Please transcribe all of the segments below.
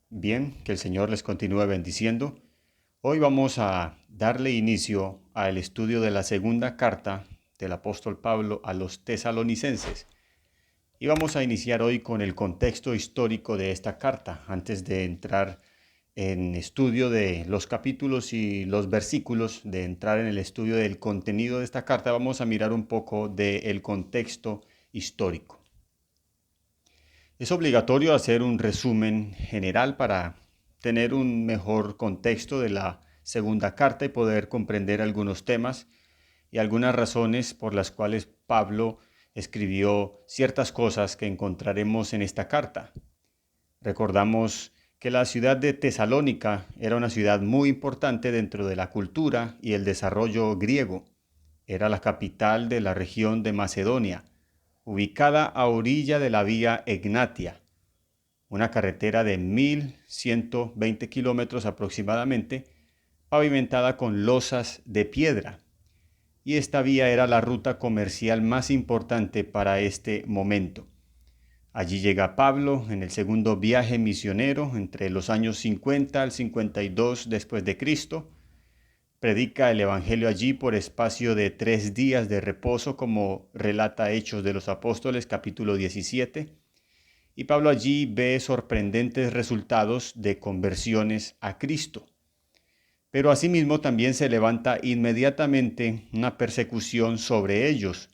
Bien, que el Señor les continúe bendiciendo. Hoy vamos a darle inicio al estudio de la segunda carta del apóstol Pablo a los tesalonicenses. Y vamos a iniciar hoy con el contexto histórico de esta carta, antes de entrar en estudio de los capítulos y los versículos, de entrar en el estudio del contenido de esta carta. Vamos a mirar un poco del contexto histórico. Es obligatorio hacer un resumen general para tener un mejor contexto de la segunda carta y poder comprender algunos temas y algunas razones por las cuales Pablo escribió ciertas cosas que encontraremos en esta carta. Recordamos que la ciudad de Tesalónica era una ciudad muy importante dentro de la cultura y el desarrollo griego. Era la capital de la región de Macedonia, ubicada a orilla de la vía Egnatia, una carretera de 1.120 kilómetros aproximadamente, pavimentada con losas de piedra. Y esta vía era la ruta comercial más importante para este momento. Allí llega Pablo en el segundo viaje misionero entre los años 50 al 52 después de Cristo. Predica el evangelio allí por espacio de 3 días de reposo, como relata Hechos de los Apóstoles capítulo 17. Y Pablo allí ve sorprendentes resultados de conversiones a Cristo. Pero asimismo también se levanta inmediatamente una persecución sobre ellos,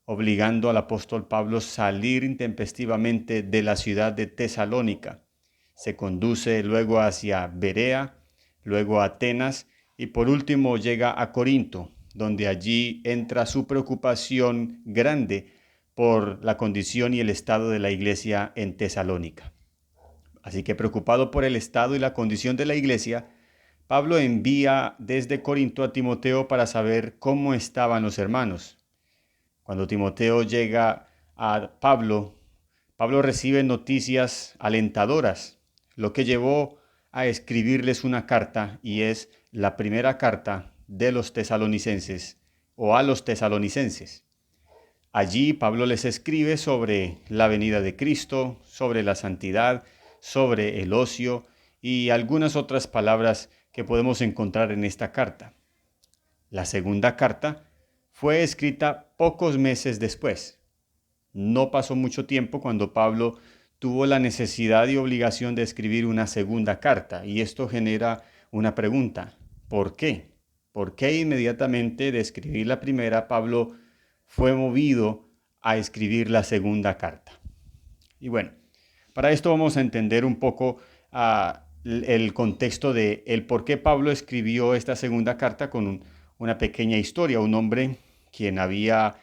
obligando al apóstol Pablo a salir intempestivamente de la ciudad de Tesalónica. Se conduce luego hacia Berea, luego a Atenas y por último llega a Corinto, donde allí entra su preocupación grande por la condición y el estado de la iglesia en Tesalónica. Así que preocupado por el estado y la condición de la iglesia, Pablo envía desde Corinto a Timoteo para saber cómo estaban los hermanos. Cuando Timoteo llega a Pablo recibe noticias alentadoras, lo que llevó a escribirles una carta, y es la primera carta de los tesalonicenses o a los tesalonicenses. Allí Pablo les escribe sobre la venida de Cristo, sobre la santidad, sobre el ocio y algunas otras palabras que podemos encontrar en esta carta. La segunda carta fue escrita pocos meses después. No pasó mucho tiempo cuando Pablo tuvo la necesidad y obligación de escribir una segunda carta, y esto genera una pregunta: ¿por qué? ¿Por qué inmediatamente de escribir la primera Pablo fue movido a escribir la segunda carta? Y bueno, para esto vamos a entender un poco el contexto de el por qué Pablo escribió esta segunda carta con una pequeña historia. Un hombre quien había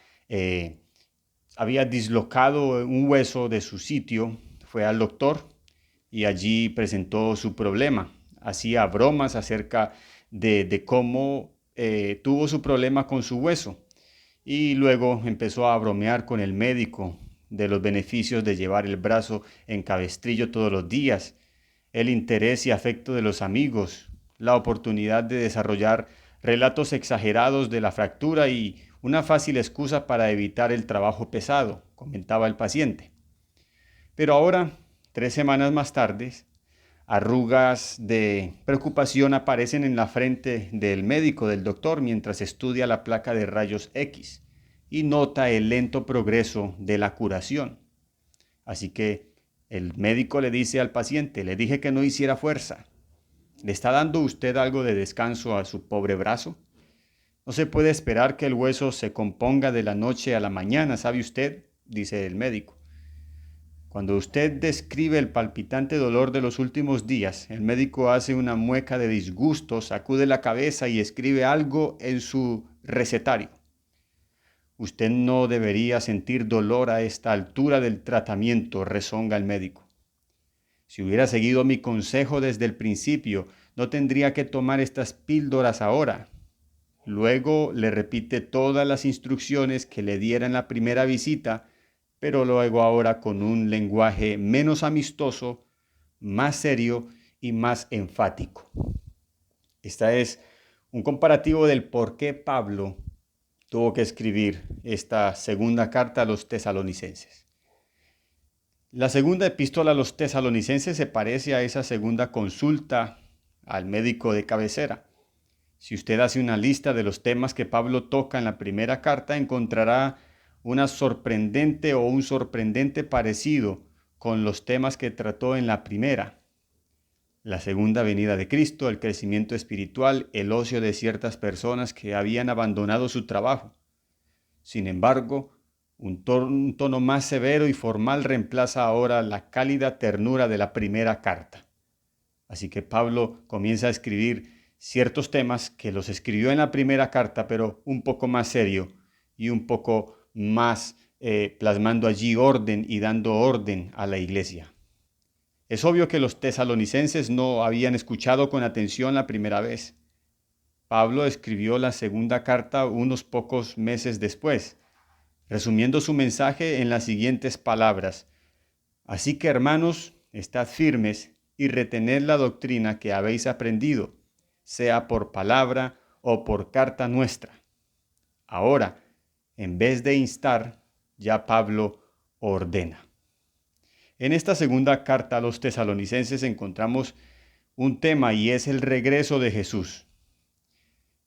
dislocado un hueso de su sitio fue al doctor y allí presentó su problema. Hacía bromas acerca de cómo tuvo su problema con su hueso, y luego empezó a bromear con el médico de los beneficios de llevar el brazo en cabestrillo todos los días, el interés y afecto de los amigos, la oportunidad de desarrollar relatos exagerados de la fractura y una fácil excusa para evitar el trabajo pesado, comentaba el paciente. Pero ahora, 3 semanas más tarde, arrugas de preocupación aparecen en la frente del médico, del doctor, mientras estudia la placa de rayos X y nota el lento progreso de la curación. Así que el médico le dice al paciente: le dije que no hiciera fuerza. ¿Le está dando usted algo de descanso a su pobre brazo? No se puede esperar que el hueso se componga de la noche a la mañana, ¿sabe usted?, dice el médico. Cuando usted describe el palpitante dolor de los últimos días, el médico hace una mueca de disgusto, sacude la cabeza y escribe algo en su recetario. Usted no debería sentir dolor a esta altura del tratamiento, rezonga el médico. Si hubiera seguido mi consejo desde el principio, no tendría que tomar estas píldoras ahora. Luego le repite todas las instrucciones que le diera en la primera visita, pero luego ahora con un lenguaje menos amistoso, más serio y más enfático. Esta es un comparativo del por qué Pablo tuvo que escribir esta segunda carta a los tesalonicenses. La segunda epístola a los tesalonicenses se parece a esa segunda consulta al médico de cabecera. Si usted hace una lista de los temas que Pablo toca en la primera carta, encontrará una sorprendente o un sorprendente parecido con los temas que trató en la primera. La segunda venida de Cristo, el crecimiento espiritual, el ocio de ciertas personas que habían abandonado su trabajo. Sin embargo, un tono más severo y formal reemplaza ahora la cálida ternura de la primera carta. Así que Pablo comienza a escribir ciertos temas que los escribió en la primera carta, pero un poco más serio y un poco más plasmando allí orden y dando orden a la iglesia. Es obvio que los tesalonicenses no habían escuchado con atención la primera vez. Pablo escribió la segunda carta unos pocos meses después, resumiendo su mensaje en las siguientes palabras: Así que, hermanos, estad firmes y retened la doctrina que habéis aprendido, sea por palabra o por carta nuestra. Ahora, en vez de instar, ya Pablo ordena. En esta segunda carta a los tesalonicenses encontramos un tema, y es el regreso de Jesús.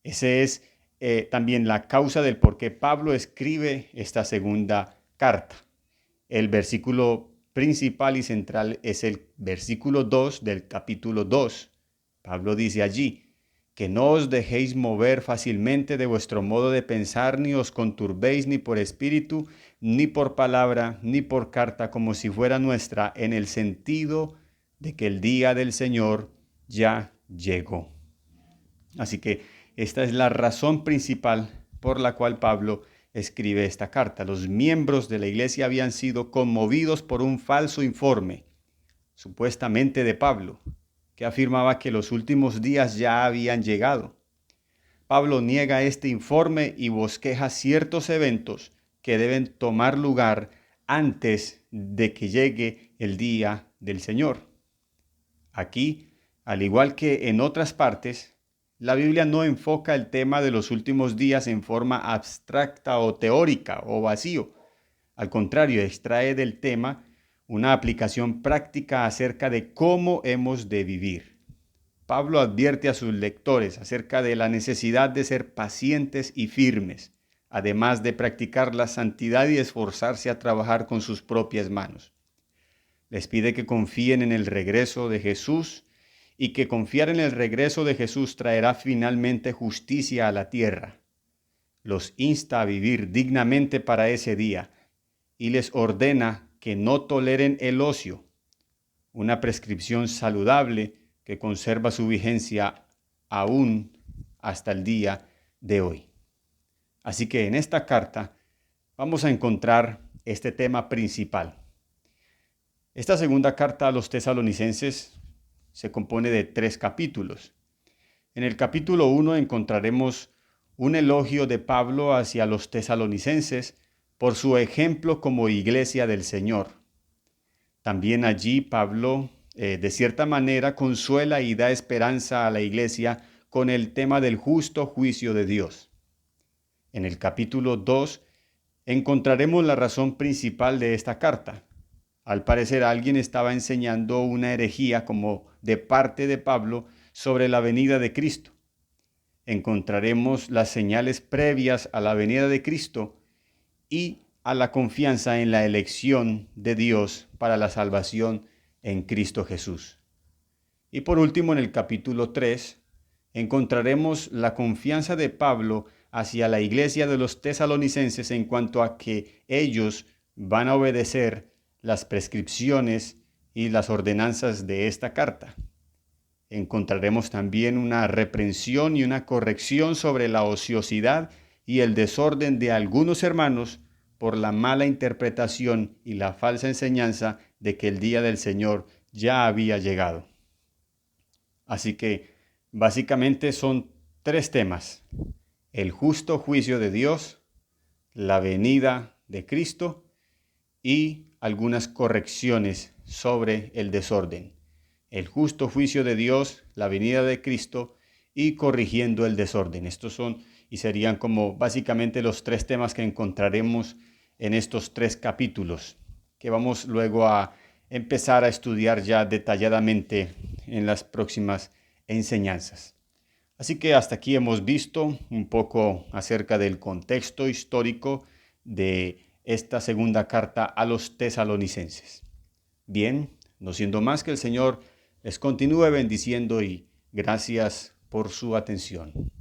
Ese es también la causa del por qué Pablo escribe esta segunda carta. El versículo principal y central es el versículo 2 del capítulo 2. Pablo dice allí: que no os dejéis mover fácilmente de vuestro modo de pensar, ni os conturbéis ni por espíritu, ni por palabra, ni por carta, como si fuera nuestra, en el sentido de que el día del Señor ya llegó. Así que esta es la razón principal por la cual Pablo escribe esta carta. Los miembros de la iglesia habían sido conmovidos por un falso informe, supuestamente de Pablo, que afirmaba que los últimos días ya habían llegado. Pablo niega este informe y bosqueja ciertos eventos que deben tomar lugar antes de que llegue el día del Señor. Aquí, al igual que en otras partes, la Biblia no enfoca el tema de los últimos días en forma abstracta o teórica o vacío. Al contrario, extrae del tema una aplicación práctica acerca de cómo hemos de vivir. Pablo advierte a sus lectores acerca de la necesidad de ser pacientes y firmes, además de practicar la santidad y esforzarse a trabajar con sus propias manos. Les pide que confíen en el regreso de Jesús y que confiar en el regreso de Jesús traerá finalmente justicia a la tierra. Los insta a vivir dignamente para ese día y les ordena que no toleren el ocio, una prescripción saludable que conserva su vigencia aún hasta el día de hoy. Así que en esta carta vamos a encontrar este tema principal. Esta segunda carta a los tesalonicenses se compone de 3 capítulos. En el capítulo 1 encontraremos un elogio de Pablo hacia los tesalonicenses por su ejemplo como iglesia del Señor. También allí Pablo, de cierta manera, consuela y da esperanza a la iglesia con el tema del justo juicio de Dios. En el capítulo 2 encontraremos la razón principal de esta carta. Al parecer alguien estaba enseñando una herejía como de parte de Pablo sobre la venida de Cristo. Encontraremos las señales previas a la venida de Cristo y a la confianza en la elección de Dios para la salvación en Cristo Jesús. Y por último, en el capítulo 3, encontraremos la confianza de Pablo hacia la iglesia de los tesalonicenses en cuanto a que ellos van a obedecer las prescripciones y las ordenanzas de esta carta. Encontraremos también una reprensión y una corrección sobre la ociosidad y el desorden de algunos hermanos por la mala interpretación y la falsa enseñanza de que el día del Señor ya había llegado. Así que básicamente son 3 temas: el justo juicio de Dios, la venida de Cristo y algunas correcciones sobre el desorden. El justo juicio de Dios, la venida de Cristo y corrigiendo el desorden. Estos son y serían como básicamente los 3 temas que encontraremos en estos 3 capítulos. que vamos luego a empezar a estudiar ya detalladamente en las próximas enseñanzas. Así que hasta aquí hemos visto un poco acerca del contexto histórico de esta segunda carta a los tesalonicenses. Bien, no siendo más, que el Señor les continúe bendiciendo y gracias por su atención.